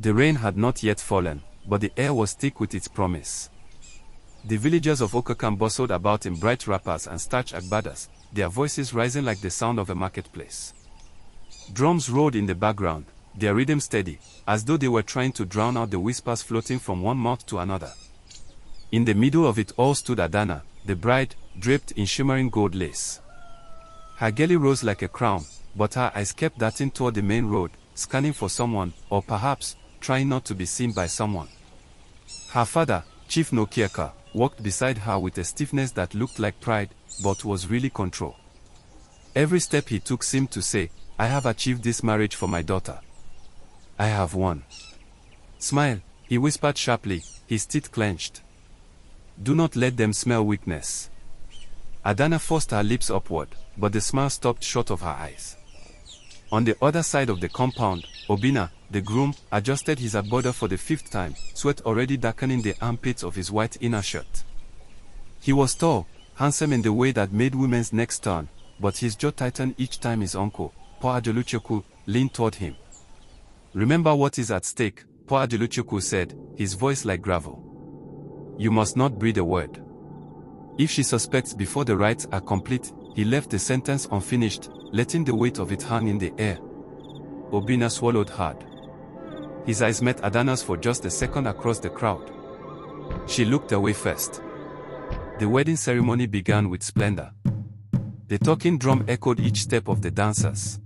The rain had not yet fallen, but the air was thick with its promise. The villagers of Okakam bustled about in bright wrappers and starched agbadas, their voices rising like the sound of a marketplace. Drums rolled in the background, their rhythm steady, as though they were trying to drown out the whispers floating from one mouth to another. In the middle of it all stood Adana, the bride, draped in shimmering gold lace. Her galley rose like a crown, but her eyes kept darting toward the main road, scanning for someone, or perhaps, trying not to be seen by someone. Her father, Chief Nokiaka, walked beside her with a stiffness that looked like pride, but was really control. Every step he took seemed to say, "I have achieved this marriage for my daughter. I have won." "Smile," he whispered sharply, his teeth clenched. "Do not let them smell weakness." Adana forced her lips upward, but the smile stopped short of her eyes. On the other side of the compound, Obina, the groom, adjusted his abode for the 5th time, sweat already darkening the armpits of his white inner shirt. He was tall, handsome in the way that made women's necks turn, but his jaw tightened each time his uncle, Poa Adeluchoku, leaned toward him. "Remember what is at stake," Poa Adeluchoku said, his voice like gravel. "You must not breathe a word. If she suspects before the rites are complete," he left the sentence unfinished, letting the weight of it hang in the air. Obina swallowed hard. His eyes met Adana's for just a second across the crowd. She looked away first. The wedding ceremony began with splendor. The talking drum echoed each step of the dancers.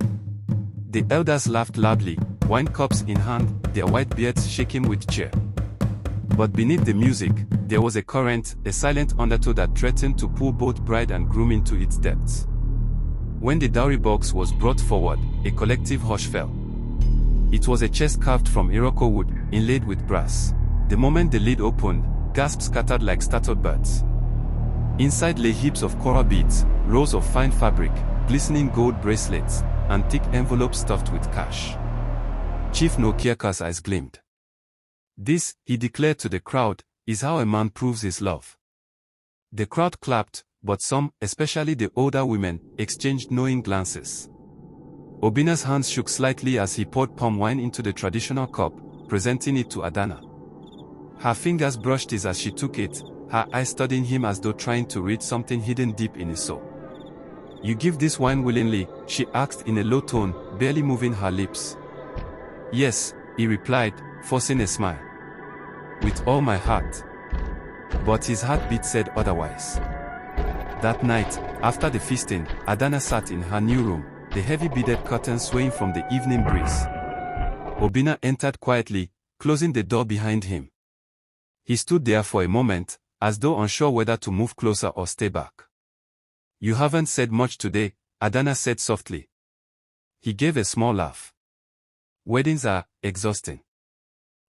The elders laughed loudly, wine cups in hand, their white beards shaking with cheer. But beneath the music, there was a current, a silent undertow that threatened to pull both bride and groom into its depths. When the dowry box was brought forward, a collective hush fell. It was a chest carved from Iroko wood, inlaid with brass. The moment the lid opened, gasps scattered like startled birds. Inside lay heaps of coral beads, rows of fine fabric, glistening gold bracelets, and thick envelopes stuffed with cash. Chief Nokiaka's eyes gleamed. "This," he declared to the crowd, "is how a man proves his love." The crowd clapped, but some, especially the older women, exchanged knowing glances. Obina's hands shook slightly as he poured palm wine into the traditional cup, presenting it to Adana. Her fingers brushed his as she took it, her eyes studying him as though trying to read something hidden deep in his soul. "You give this wine willingly?" she asked in a low tone, barely moving her lips. "Yes," he replied, forcing a smile. "With all my heart." But his heartbeat said otherwise. That night, after the feasting, Adana sat in her new room, the heavy beaded curtains swaying from the evening breeze. Obina entered quietly, closing the door behind him. He stood there for a moment, as though unsure whether to move closer or stay back. "You haven't said much today," Adana said softly. He gave a small laugh. "Weddings are exhausting."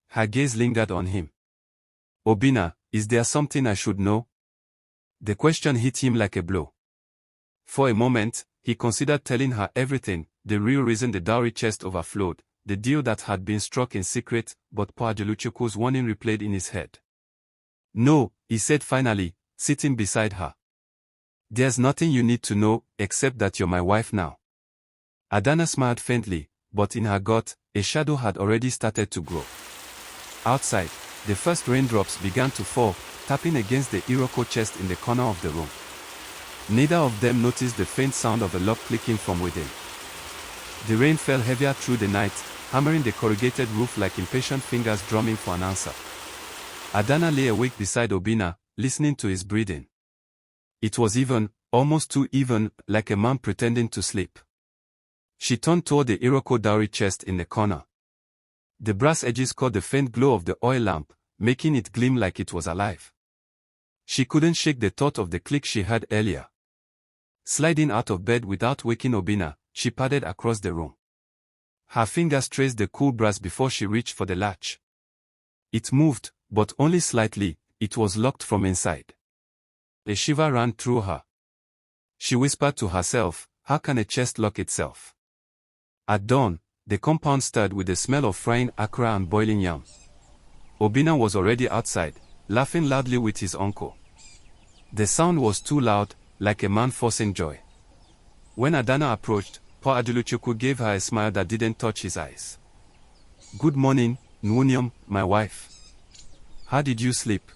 Her gaze lingered on him. "Obina, is there something I should know?" The question hit him like a blow. For a moment, he considered telling her everything, the real reason the dowry chest overflowed, the deal that had been struck in secret, but Poa Adeluchoku's warning replayed in his head. "No," he said finally, sitting beside her. "There's nothing you need to know, except that you're my wife now." Adana smiled faintly, but in her gut, a shadow had already started to grow. Outside, the first raindrops began to fall, tapping against the Iroko chest in the corner of the room. Neither of them noticed the faint sound of a lock clicking from within. The rain fell heavier through the night, hammering the corrugated roof like impatient fingers drumming for an answer. Adana lay awake beside Obina, listening to his breathing. It was even, almost too even, like a man pretending to sleep. She turned toward the Iroko dowry chest in the corner. The brass edges caught the faint glow of the oil lamp, making it gleam like it was alive. She couldn't shake the thought of the click she heard earlier. Sliding out of bed without waking Obina, she padded across the room. Her fingers traced the cool brass before she reached for the latch. It moved, but only slightly. It was locked from inside. A shiver ran through her. She whispered to herself, "How can a chest lock itself?" At dawn, the compound stirred with the smell of frying akra and boiling yam. Obina was already outside, laughing loudly with his uncle. The sound was too loud, like a man forcing joy. When Adana approached, Poa Adeluchoku gave her a smile that didn't touch his eyes. "Good morning, Nwunium, my wife. How did you sleep?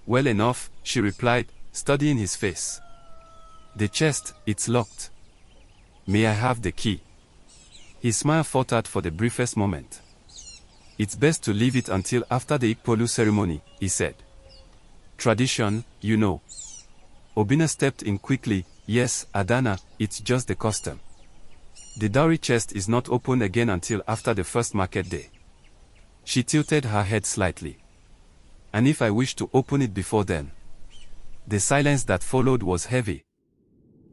Well enough, she replied, studying his face. The chest, it's locked. May I have the key? His smile faltered for the briefest moment. It's best to leave it until after the Ikpolu ceremony, he said. Tradition, you know. Obina stepped in quickly. Yes, Adana, it's just the custom. The dowry chest is not opened again until after the first market day. She tilted her head slightly. And if I wish to open it before then? The silence that followed was heavy.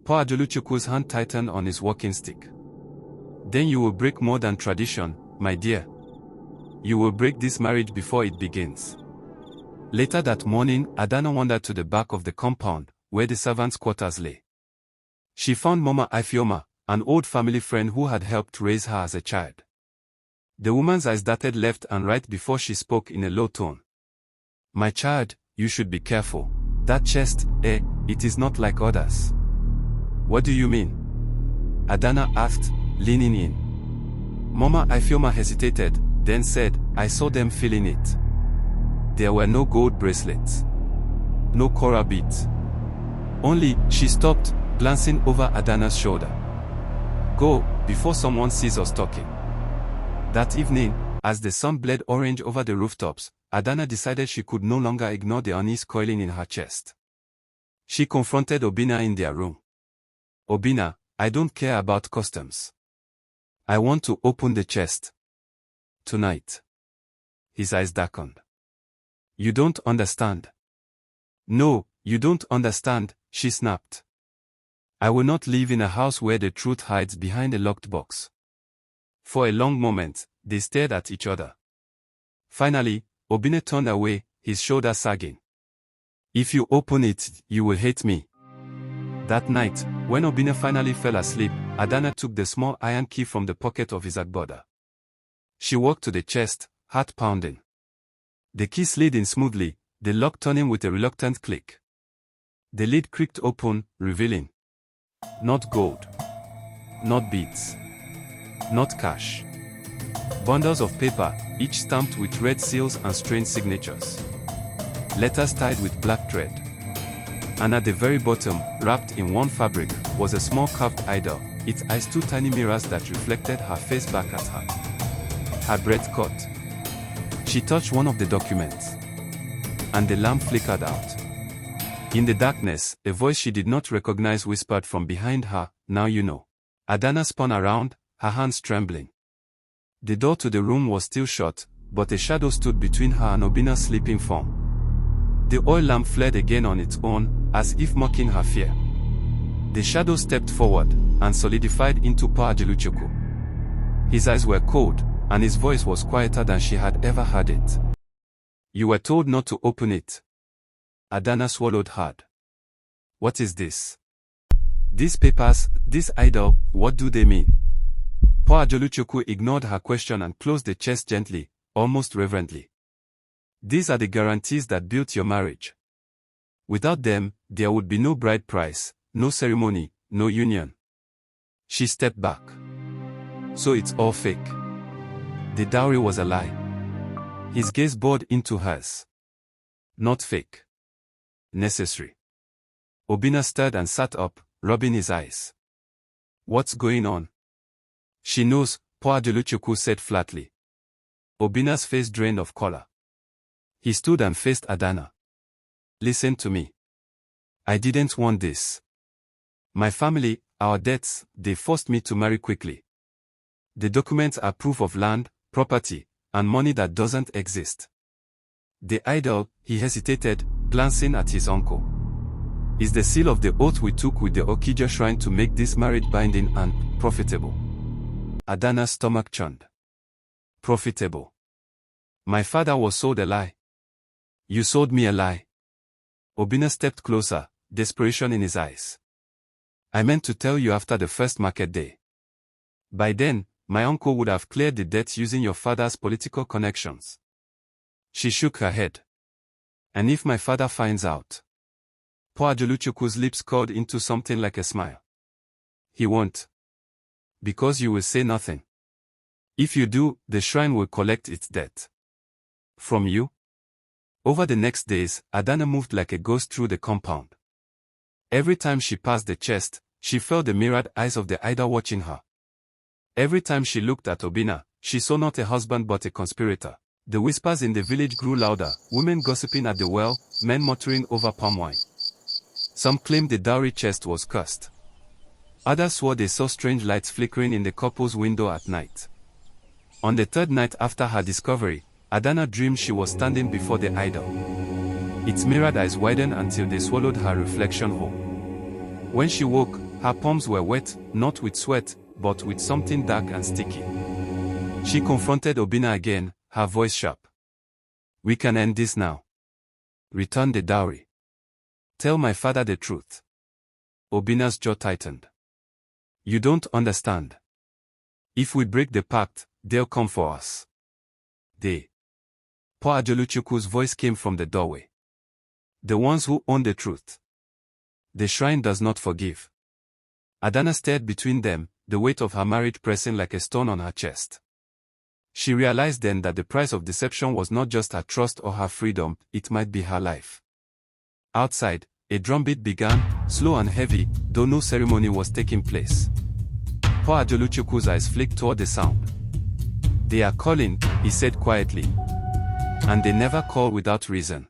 Pa Ajoluchukwu's hand tightened on his walking stick. Then you will break more than tradition, my dear. You will break this marriage before it begins. Later that morning, Adana wandered to the back of the compound, where the servants' quarters lay. She found Mama Ifioma, an old family friend who had helped raise her as a child. The woman's eyes darted left and right before she spoke in a low tone. My child, you should be careful. That chest, it is not like others. What do you mean? Adana asked, leaning in. Mama Ifioma hesitated, then said, I saw them filling it. There were no gold bracelets. No coral beads. Only, she stopped, glancing over Adana's shoulder. Go, before someone sees us talking. That evening, as the sun bled orange over the rooftops, Adana decided she could no longer ignore the unease coiling in her chest. She confronted Obina in their room. Obina, I don't care about customs. I want to open the chest. Tonight. His eyes darkened. You don't understand. No, you don't understand, she snapped. I will not live in a house where the truth hides behind a locked box. For a long moment, they stared at each other. Finally, Obina turned away, his shoulders sagging. If you open it, you will hate me. That night, when Obina finally fell asleep, Adana took the small iron key from the pocket of his agbada. She walked to the chest, heart pounding. The key slid in smoothly, the lock turning with a reluctant click. The lid creaked open, revealing. Not gold. Not beads. Not cash. Bundles of paper, each stamped with red seals and strange signatures. Letters tied with black thread. And at the very bottom, wrapped in one fabric, was a small carved idol, its eyes two tiny mirrors that reflected her face back at her. Her breath caught. She touched one of the documents. And the lamp flickered out. In the darkness, a voice she did not recognize whispered from behind her, now you know. Adana spun around, her hands trembling. The door to the room was still shut, but a shadow stood between her and Obina's sleeping form. The oil lamp flared again on its own, as if mocking her fear. The shadow stepped forward, and solidified into Pa Ajeluchukwu. His eyes were cold, and his voice was quieter than she had ever heard it. You were told not to open it. Adana swallowed hard. What is this? These papers, this idol, what do they mean? Pa Ajeluchukwu ignored her question and closed the chest gently, almost reverently. These are the guarantees that built your marriage. Without them, there would be no bride price, no ceremony, no union. She stepped back. So it's all fake. The dowry was a lie. His gaze bored into hers. Not fake. Necessary. Obina stirred and sat up, rubbing his eyes. What's going on? She knows, Pa Ajeluchukwu said flatly. Obina's face drained of color. He stood and faced Adana. Listen to me. I didn't want this. My family, our debts, they forced me to marry quickly. The documents are proof of land, property, and money that doesn't exist. The idol, he hesitated, glancing at his uncle, is the seal of the oath we took with the Okija shrine to make this marriage binding and profitable. Adana's stomach churned. Profitable. My father was sold a lie. You sold me a lie. Obina stepped closer, desperation in his eyes. I meant to tell you after the first market day. By then, my uncle would have cleared the debts using your father's political connections. She shook her head. And if my father finds out? Pa Ajeluchukwu's lips curled into something like a smile. He won't. Because you will say nothing. If you do, the shrine will collect its debt. From you? Over the next days, Adana moved like a ghost through the compound. Every time she passed the chest, she felt the mirrored eyes of the idol watching her. Every time she looked at Obinna, she saw not a husband but a conspirator. The whispers in the village grew louder, women gossiping at the well, men muttering over palm wine. Some claimed the dowry chest was cursed. Others swore they saw strange lights flickering in the couple's window at night. On the third night after her discovery, Adana dreamed she was standing before the idol. Its mirrored eyes widened until they swallowed her reflection whole. When she woke, her palms were wet, not with sweat, but with something dark and sticky. She confronted Obinna again, her voice sharp. "We can end this now. Return the dowry. Tell my father the truth." Obinna's jaw tightened. "You don't understand. If we break the pact, they'll come for us." They. Poor Ajoluchukwu's voice came from the doorway. "The ones who own the truth. The shrine does not forgive." Adana stared between them, the weight of her marriage pressing like a stone on her chest. She realized then that the price of deception was not just her trust or her freedom, it might be her life. Outside, a drumbeat began, slow and heavy, though no ceremony was taking place. Poor Ajoluchukwu's eyes flicked toward the sound. "They are calling," he said quietly. "And they never call without reason."